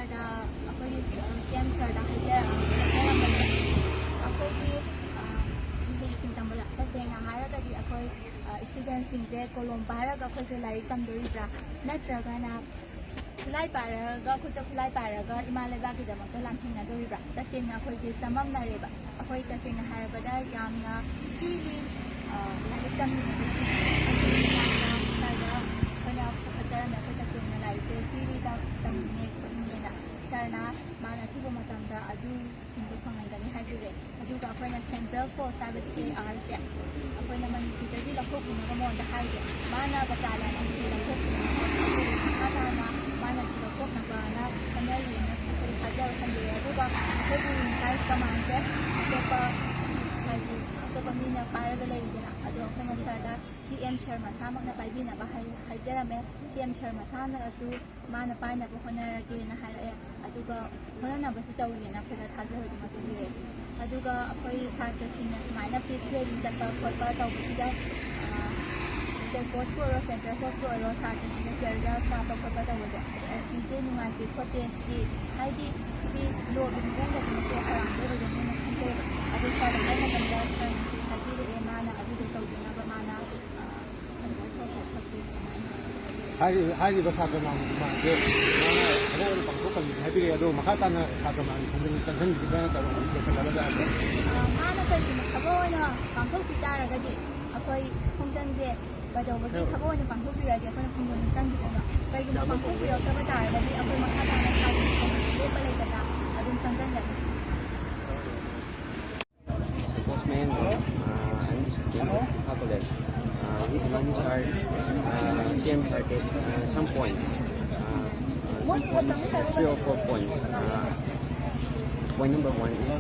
ꯁꯥꯔꯗ ꯑꯩꯈꯣꯏꯒꯤ CM ꯁꯥꯔꯗ ꯍꯥꯏꯖꯔꯝꯕꯅꯦ ꯑꯩꯈꯣꯏꯒꯤ ꯃꯍꯩꯁꯤꯡ ꯇꯝꯕꯗ ꯇꯁꯦꯡꯅ ꯍꯥꯏꯔꯒꯗꯤ ꯑꯩꯈꯣꯏ ꯏꯁꯇꯨꯗꯦꯟꯁꯤꯡꯁꯦ ꯀꯣꯂꯣꯝ ꯄꯥꯏꯔꯒ ꯑꯩꯈꯣꯏꯁꯦ ꯂꯥꯏꯔꯤꯛ ꯇꯝꯗꯣꯔꯤꯕ꯭ꯔꯥ ꯅꯠꯇ꯭ꯔꯒꯅ ꯈꯨꯠꯂꯥꯏ ꯄꯥꯏꯔꯒ ꯈꯨꯠꯇ ꯈꯨꯠꯂꯥꯏ ꯄꯥꯏꯔꯒ ꯏꯃꯥ ꯂꯩꯕꯥꯛꯀꯤꯗꯃꯛꯇ ꯂꯥꯟꯊꯦꯡꯅꯗꯣꯔꯤꯕ꯭ꯔꯥ ꯇꯁꯦꯡꯅ ꯑꯩꯈꯣꯏꯁꯦ ꯆꯃꯝꯅꯔꯦꯕ ꯑꯩꯈꯣꯏ ꯇꯁꯦꯡꯅ ꯍꯥꯏꯔꯕꯗ ꯌꯥꯝꯅ ꯐ꯭ꯔꯤꯂꯤ ꯂꯥꯏꯔꯤꯛ ꯇꯝꯅꯤꯡꯉꯦ ꯁꯥꯔꯗ ꯑꯩꯈꯣꯏꯅ ꯄꯨꯈꯠꯆꯔꯝꯃꯦ ꯑꯩꯈꯣꯏ ꯇꯁꯦꯡꯅ ꯂꯥꯏꯔꯤꯛꯁꯦ ꯐ꯭ꯔꯤꯂꯤ ꯇꯝꯅꯤꯡꯉꯦ ꯈꯣꯠꯅꯤꯡꯉꯦꯅ ꯁꯥꯔꯅ ꯃꯥꯅ ꯑꯊꯨꯕ ꯃꯇꯝꯗ ꯑꯗꯨꯁꯤꯡꯗꯨ ꯐꯪꯍꯟꯒꯅꯤ ꯍꯥꯏꯕꯤꯔꯦ ꯑꯗꯨꯒ ꯑꯩꯈꯣꯏꯅ ꯁꯦꯟꯇ꯭ꯔꯦꯜ ꯐꯣꯔꯁ ꯍꯥꯏꯕꯗꯤ ARꯁꯦ ꯑꯩꯈꯣꯏꯅ ꯃꯅꯤꯄꯨꯔꯗꯒꯤ ꯂꯧꯊꯣꯛꯄꯤꯅꯕ ꯃꯉꯣꯟꯗ ꯍꯥꯏꯒꯦ ꯃꯥꯅ ꯕꯇꯥꯂꯤꯌꯟ ꯑꯁꯤ ꯂꯧꯊꯣꯛꯄꯤꯅꯕ ꯃꯈꯥ ꯇꯥꯅ ꯃꯥꯅ ꯁꯤ ꯂꯧꯊꯣꯛꯅꯕꯅ ꯍꯣꯠꯅꯔꯤꯅ ꯑꯩꯈꯣꯏ ꯊꯥꯖꯕ ꯊꯝꯕꯤꯔꯦ ꯑꯗꯨꯒ ꯑꯩꯈꯣꯏꯒꯤ ꯌꯨꯅꯤꯐꯥꯏꯠ ꯀꯃꯥꯟꯁꯦ ꯑꯇꯣꯞꯄ ꯍꯥꯏꯗꯤ ꯑꯇꯣꯞꯄ ꯃꯤꯅ ꯄꯥꯏꯔꯒ ꯂꯩꯔꯤꯗꯅ ꯑꯗꯣ ꯑꯩꯈꯣꯏꯅ ꯁꯥꯔꯗ CM ꯁꯥꯔ ꯃꯁꯥꯃꯛꯅ パイビーナバ ꯍꯥꯏꯖꯔꯝꯃꯦ CM ꯁꯥꯔ ꯃꯁꯥꯅꯁꯨ ꯃꯥꯅ ꯄꯥꯏꯅꯕ ꯍꯣꯠꯅꯔꯒꯦꯅ ꯍꯥꯏꯔꯛꯑꯦ ꯑꯗꯨꯒ ꯍꯣꯠꯅꯅꯕꯁꯨ ꯇꯧꯔꯤꯅ ꯑꯩꯈꯣꯏꯗ ꯊꯥꯖꯕꯗꯨꯃ ꯄꯤꯕꯤꯔꯦ ꯑꯗꯨꯒ ꯑꯩꯈꯣꯏ ꯁꯥꯇ꯭ꯔꯁꯤꯡꯅ ꯁꯨꯃꯥꯏꯅ ꯄꯤꯁ ꯔꯦꯂꯤ ꯆꯠꯄ ꯈꯣꯠꯄ ꯇꯧꯕꯁꯤꯗ ꯁ꯭ꯇꯦꯠ ꯐꯣꯔꯁꯄꯨ ꯑꯣꯏꯔꯣ ꯁꯦꯟꯇ꯭ꯔꯦꯜ ꯐꯣꯔꯁꯄꯨ ꯑꯣꯏꯔꯣ ꯁꯥꯇ꯭ꯔꯁꯤꯡꯅ ꯇꯤꯌꯔꯒ꯭ꯌꯥꯁ ꯀꯥꯞꯄ ꯈꯣꯠꯄ ꯇꯧꯕꯁꯦ ꯁꯤꯁꯦ ꯅꯨꯡꯉꯥꯏꯇꯦ ꯈꯣꯠꯇꯦ ꯁꯤꯗꯤ ꯍꯥꯏꯗꯤ ꯁꯤꯗꯤ ꯂꯣꯒꯤ ꯃꯑꯣꯡꯗꯗꯤ ꯃꯁꯤ ꯑꯔꯥꯟꯕ ꯑꯣꯏꯒꯅꯤꯅ ꯈꯟꯖꯩꯕ ꯑꯗꯨ ꯁꯥꯔꯗ ꯍꯥꯏ ꯃꯇꯝꯗ ꯁꯥꯔꯅꯁꯨ ꯍꯥꯏꯕꯤꯔꯛꯑꯦ ꯃꯥꯅ ꯑꯗꯨꯗꯣ ꯇꯧꯗꯅꯕ ꯃꯥꯅ ꯍꯥꯏꯔꯤꯕ ꯁꯥꯇ꯭ꯔ ꯃꯌꯥꯝꯒꯤ ꯗꯤꯃꯥꯟꯁꯦ ꯃꯥꯅ ꯊꯕꯛ ꯑꯣꯏꯅ ꯄꯥꯡꯊꯣꯛꯍꯟꯒꯅꯤ ꯍꯥꯏꯕꯤꯔꯛꯑꯦ ꯑꯗꯣ ꯃꯈꯥ ꯇꯥꯅ ꯁꯥꯇ꯭ꯔ ꯃꯌꯥꯝꯒꯤ ꯈꯣꯡꯖꯪ ꯆꯪꯁꯤꯟꯈꯤꯕ꯭ꯔꯥ ꯇꯧꯔꯒ ꯃꯥꯅ ꯀꯔꯤꯒꯨꯝꯕ ꯊꯕꯛ ꯑꯣꯏꯅ ꯄꯥꯡꯊꯣꯛꯄꯤ ꯇꯥꯔꯒꯗꯤ ꯑꯩꯈꯣꯏ ꯈꯣꯡꯖꯪꯁꯦ ꯀꯩꯗꯧꯕꯒꯤ ꯊꯕꯛ ꯑꯣꯏꯅ ꯄꯥꯡꯊꯣꯛꯄꯤꯔꯗꯤ ꯑꯩꯈꯣꯏꯅ ꯈꯣꯡꯖꯪ ꯆꯪꯈꯤꯗꯣꯏꯅꯣ ꯀꯩꯒꯨꯝꯕ ꯄꯥꯡꯊꯣꯛꯄꯤꯔꯛꯇꯕ ꯇꯥꯔꯒꯗꯤ ꯑꯩꯈꯣꯏ ꯃꯈꯥ ꯇꯥꯅ ꯂꯦꯞꯄ ꯂꯩꯇꯅ ꯑꯗꯨꯝ ꯆꯪꯁꯤꯟꯒꯅꯤ Postman, I'm the student of Pika College. We demand CM started some points, 3 or 4 points. Point number 1 is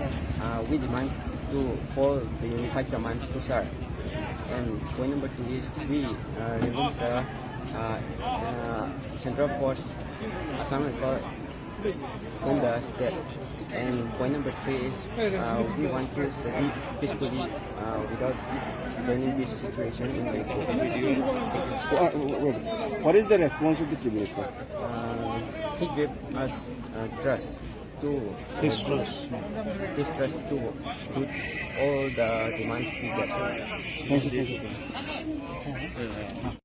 we demand to call the unified command to SAR. And point number 2 is we remove the Central Force assignment on the state. And point number 3 is we want to study peacefully without turning this situation in the What is the response of the Chief Minister? He gave us trust to His trust. his trust to do all the demands we get. Thank you.